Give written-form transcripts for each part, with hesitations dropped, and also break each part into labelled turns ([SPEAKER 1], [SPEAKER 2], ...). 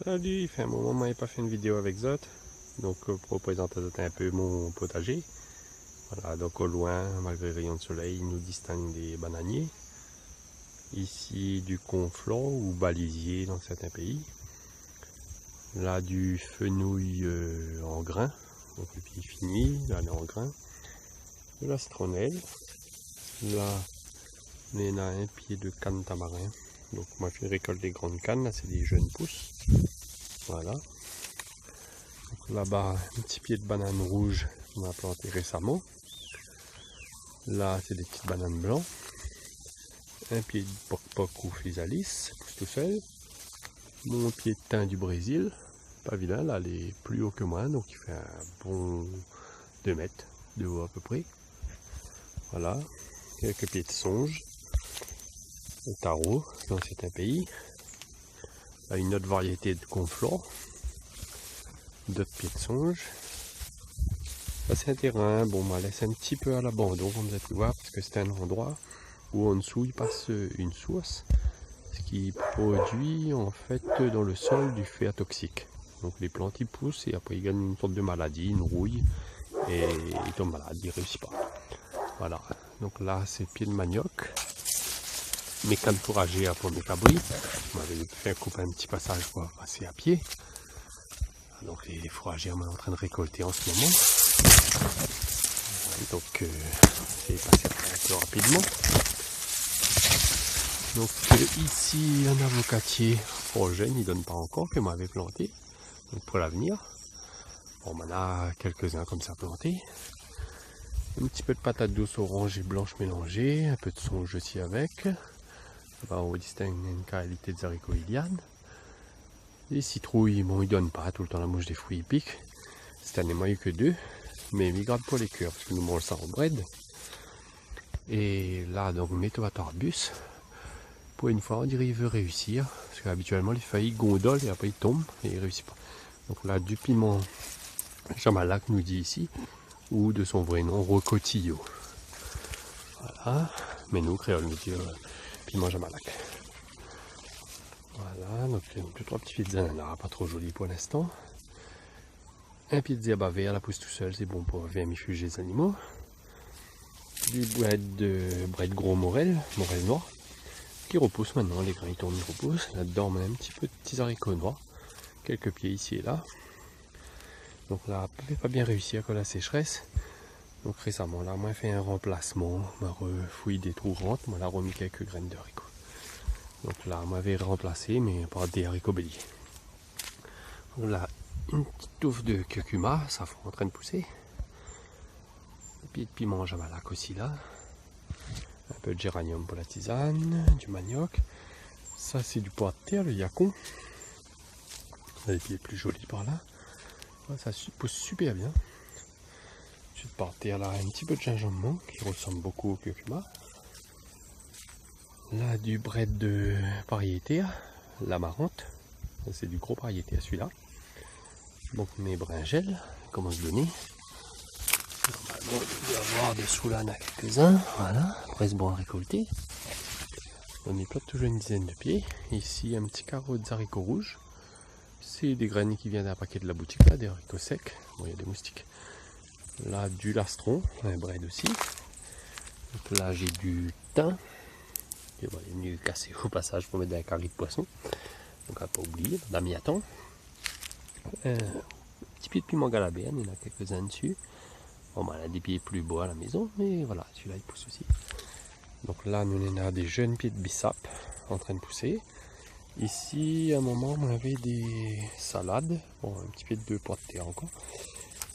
[SPEAKER 1] Salut, il fait un moment que je n'avais pas fait une vidéo avec Zot. Donc pour présenter un peu mon potager. Voilà, donc au loin, malgré les rayons de soleil, il nous distingue des bananiers. Ici du conflant ou balisier dans certains pays. Là du fenouil en grain. Donc le pied fini, là il est en grain. De la citronnelle. Là on a un pied de canne tamarin. Donc moi je récolte des grandes cannes, là c'est des jeunes pousses. Voilà. Là-bas, un petit pied de banane rouge qu'on a planté récemment. Là, c'est des petites bananes blancs. Un pied de poc-poc ou physalis, pousse tout seul. Mon pied de thym du Brésil, pas vilain, là, il est plus haut que moi, donc il fait un bon 2 mètres de haut à peu près. Voilà, quelques pieds de songe, le tarot dans certains pays. Là, une autre variété de conflore, d'autres pieds de songe. Là, c'est un terrain, bon, on m'a laissé un petit peu à l'abandon, comme vous avez pu voir, parce que c'est un endroit où en dessous il passe une source, ce qui produit en fait dans le sol du fer toxique. Donc les plantes y poussent et après ils gagnent une sorte de maladie, une rouille, et ils tombent malades, ils ne réussissent pas. Voilà, donc là c'est pied de manioc, mes cannes fourragères pour mes cabris. On m'avait fait couper un petit passage pour passer à pied. Donc les fourragères sont en train de récolter en ce moment. Donc c'est passé un peu rapidement. Donc ici un avocatier jeune, il ne donne pas encore, que m'avait planté. Donc pour l'avenir, on en a quelques-uns comme ça plantés. Un petit peu de patate douce orange et blanche mélangée, un peu de songe aussi avec. Là, on distingue une qualité de haricots Iliade. Les citrouilles, bon, ils ne donnent pas tout le temps la mouche des fruits, ils piquent. Cette année, moi, il n'y a eu que 2, mais ils gardent pour les cœurs parce que nous mangeons ça en bread. Et là, donc, Métoatarbus. Pour une fois, on dirait qu'il veut réussir, parce qu'habituellement, les feuilles gondolent et après ils tombent et ils ne réussissent pas. Donc là, du piment Jamalac nous dit ici, ou de son vrai nom, Rocotillo. Voilà, mais nous, créoles, nous dit piment Jamalac. Voilà, donc 2-3 petits pieds de ananas, pas trop joli pour l'instant. Un pied de zéba vert, la pousse tout seul, c'est bon pour vermifuger les animaux. Du bread gros morel noir, qui repousse maintenant, les grains ils tournent, ils repoussent. Là-dedans, on a un petit peu de petits haricots noirs, quelques pieds ici et là. Donc là, on n'avait pas bien réussi à coller la sécheresse. Donc récemment, là, moi, j'ai fait un remplacement, m'a refouillé des trous rentes, moi, là, remis quelques graines de haricots. Donc là, on m'avait remplacé, mais par des haricots béliers. Donc là, une petite touffe de curcuma, ça est en train de pousser. Un pied de piment Jamalac aussi là. Un peu de géranium pour la tisane, du manioc. Ça, c'est du pois de terre, le yacon. Les pieds plus jolis par là. Ça pousse super bien. Ensuite, par terre, là, un petit peu de gingembre qui ressemble beaucoup au curcuma. Là, du bread de variété, l'amarante. C'est du gros variété à celui-là. Donc, mes brinjelles commencent à donner. Normalement, il doit y avoir dessous là, on a quelques-uns. Voilà, presque bon à récolter. On y plante toujours une dizaine de pieds. Ici, un petit carreau de haricots rouges. C'est des graines qui viennent d'un paquet de la boutique, là, des haricots secs. Bon, il y a des moustiques. Là, du lastron, un bread aussi. Donc là, j'ai du thym. Et bon, il est venu casser au passage pour mettre dans un carré de poisson. Donc, on va pas oublier, on a mis à temps. Un petit pied de piment galaberne, il y en a quelques-uns dessus. Bon, bah, on a des pieds plus beaux à la maison, mais voilà, celui-là, il pousse aussi. Donc là, nous, on a des jeunes pieds de bissap en train de pousser. Ici, à un moment, on avait des salades. Bon, un petit pied de 2 pois de terre encore.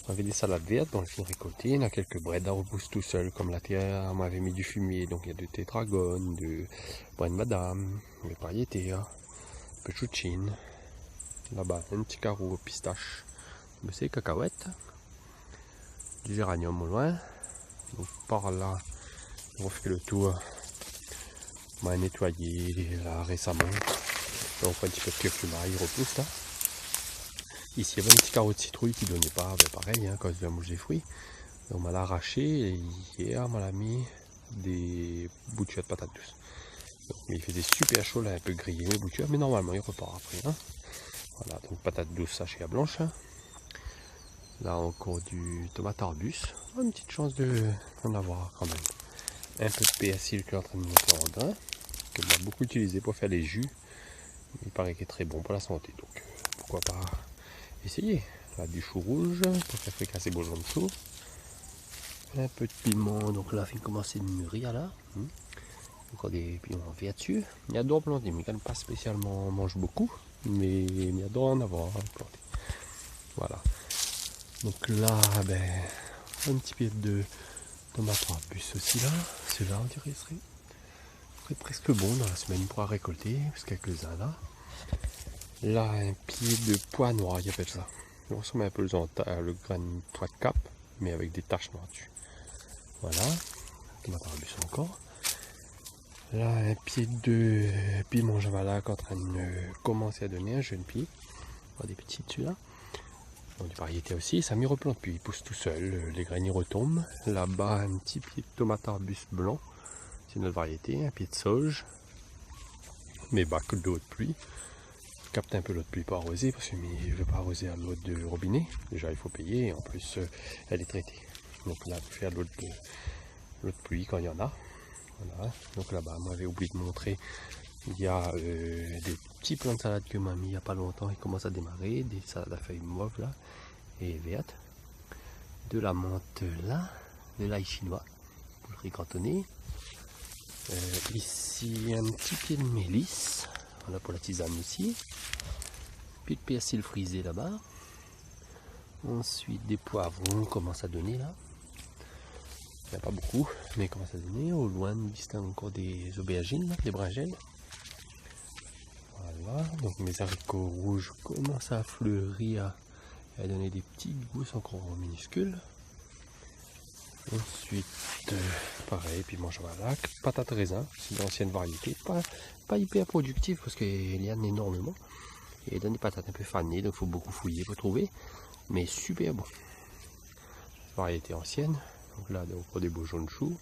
[SPEAKER 1] On avait des salades vertes, on les a récoltées. Il y a quelques breads à repousse tout seul, comme la terre. On avait mis du fumier, donc il y a de tétragones, de brin de madame, des variétés, un peu de chouchine. Là-bas, un petit carreau pistache, mais c'est cacahuètes. Du géranium au loin. Donc par là, on fait le tour. On va nettoyer là récemment. Donc on fait un petit peu de curcuma, il repousse là. Ici il y avait un petit carreau de citrouille qui ne donnait pas, mais pareil, à cause de la mouche des fruits. Donc, on m'a l'arraché et hier on m'a mis des boutures de patates douces. Donc, il faisait super chaud là, un peu grillé les boutures, mais normalement il repart après. Hein. Voilà, donc patate douce sachée à blanche. Là encore du tomate arbus. Une petite chance d'en avoir quand même. Un peu de persil qui est en train de monter en grain, que j'ai beaucoup utilisé pour faire les jus. Il paraît qu'il est très bon pour la santé, donc pourquoi pas essayer. Là du chou rouge pour faire fricasser beau jaune chaud. Un peu de piment, donc là il commence à mûrir là. Encore des piments verts dessus. Il y a d'autres plantés, mais quand même pas spécialement mange beaucoup, mais il y a d'autres en avoir planté. Voilà. Donc là, ben, un petit peu de tomate arbus aussi là. Celui-là on dirait serait presque bon dans la semaine pour récolter, parce quelques-uns là. Là, un pied de pois noir, ils appellent ça. On ressemble un peu le grain de pois de cap, mais avec des taches noires dessus. Voilà, tomate arbus encore. Là, un pied de piment javalac en train de commencer à donner un jeune pied. Oh, des petits dessus-là. Donc, du variété aussi, ça m'y replante, puis il pousse tout seul, les graines y retombent. Là-bas, un petit pied de tomate arbus blanc. C'est une autre variété, un pied de sauge. Mais bas que de l'eau de pluie. Je capte un peu l'eau de pluie pour arroser, parce que je ne veux pas arroser à l'eau de robinet. Déjà, il faut payer, et en plus, elle est traitée. Donc là, je vais faire l'eau de pluie quand il y en a. Voilà. Donc là-bas, moi j'avais oublié de montrer, il y a des petits plants de salade que m'a mis il n'y a pas longtemps, ils commencent à démarrer, des salades à feuilles mauves là, et vertes, de la menthe là, de l'ail chinois, pour le ricantonner. Ici un petit pied de mélisse, voilà pour la tisane aussi, puis de persil frisé là-bas. Ensuite des poivrons commencent à donner là. Il n'y a pas beaucoup, mais il commence à donner. Au loin, on distingue encore des aubergines, là, des brinjelles. Voilà, donc mes haricots rouges commencent à fleurir, à donner des petites gousses encore minuscules. Ensuite, pareil, piment javalac, patate raisin, c'est d'anciennes variétés, pas hyper productif parce qu'il y en a énormément. Et il donne des patates un peu fanées, donc il faut beaucoup fouiller pour trouver, mais super bon. Variété ancienne. Donc là, donc, des beaux jaunes choux.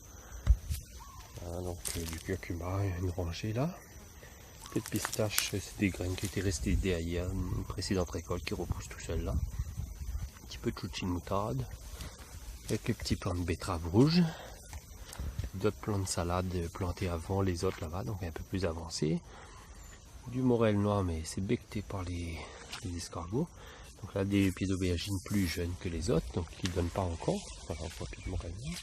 [SPEAKER 1] Voilà, donc du curcuma, une rangée là. Peu de pistaches, c'est des graines qui étaient restées derrière une précédente récolte qui repousse tout seul là. Un petit peu de chou de chine moutarde. Quelques petits plants de betterave rouge. D'autres plants de salade plantés avant les autres là-bas, donc un peu plus avancés. Du morel noir, mais c'est becté par les escargots. Donc là, des pieds d'aubergine plus jeunes que les autres, donc qui ne donnent pas encore. Voilà, on voit plus de morel noir.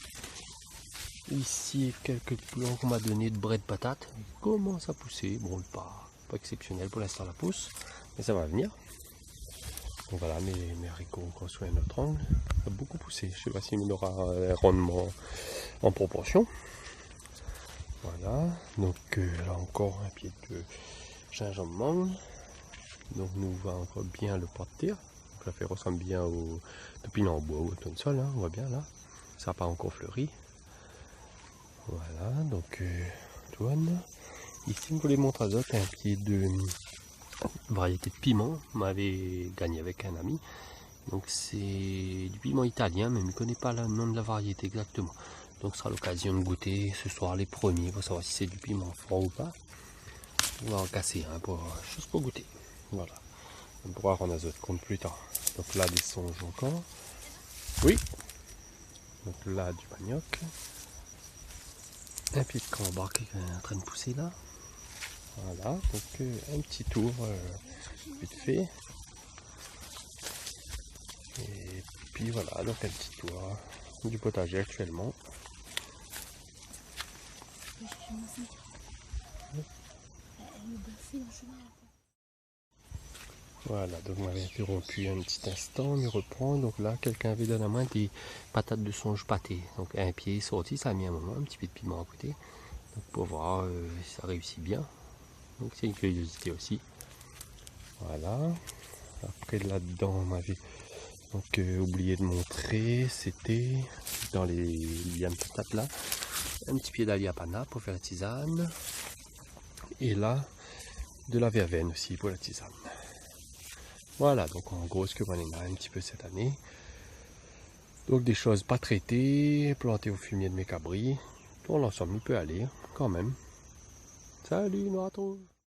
[SPEAKER 1] Ici, quelques plants qu'on m'a donné de brais de patates. Ils commencent à pousser. Bon, pas exceptionnel pour l'instant la pousse, mais ça va venir. Donc voilà, mes haricots encore sous un autre angle. Ça a beaucoup poussé. Je ne sais pas s'il aura un rendement en proportion. Voilà, donc là encore un pied de gingembre mangue. Donc nous voit encore bien le pot de terre. Donc la fait ressemble bien au topine en bois ou au tournesol, hein, on voit bien là. Ça n'a pas encore fleuri. Voilà, donc douane. Ici, pour les montres azote, un pied de variété de piment. M'avait gagné avec un ami. Donc c'est du piment italien, mais je ne connais pas le nom de la variété exactement. Donc ce sera l'occasion de goûter ce soir les premiers pour savoir si c'est du piment fort ou pas. On va en casser un juste pour goûter. Voilà. On pourra en azote compte plus tard. Donc là, des songes encore. Oui. Donc là, du manioc. Un pied de camembert qui est en train de pousser là. Voilà. Donc un petit tour vite fait. Et puis voilà, donc un petit tour du potager actuellement. Voilà, donc on m'avait interrompu un petit instant, on y reprend. Donc là, quelqu'un avait donné à moi des patates de songe pâtées. Donc un pied sorti, ça a mis un moment, un petit peu de piment à côté. Donc pour voir si ça réussit bien. Donc c'est une curiosité aussi. Voilà. Après là-dedans, on m'avait donc oublié de montrer, c'était dans les lianes patates là, un petit pied d'aliapana pour faire la tisane. Et là, de la verveine aussi pour la tisane. Voilà, donc en gros ce que j'en ai un petit peu cette année. Donc des choses pas traitées, plantées au fumier de mes cabris. Pour l'ensemble, il peut aller quand même. Salut Noirato!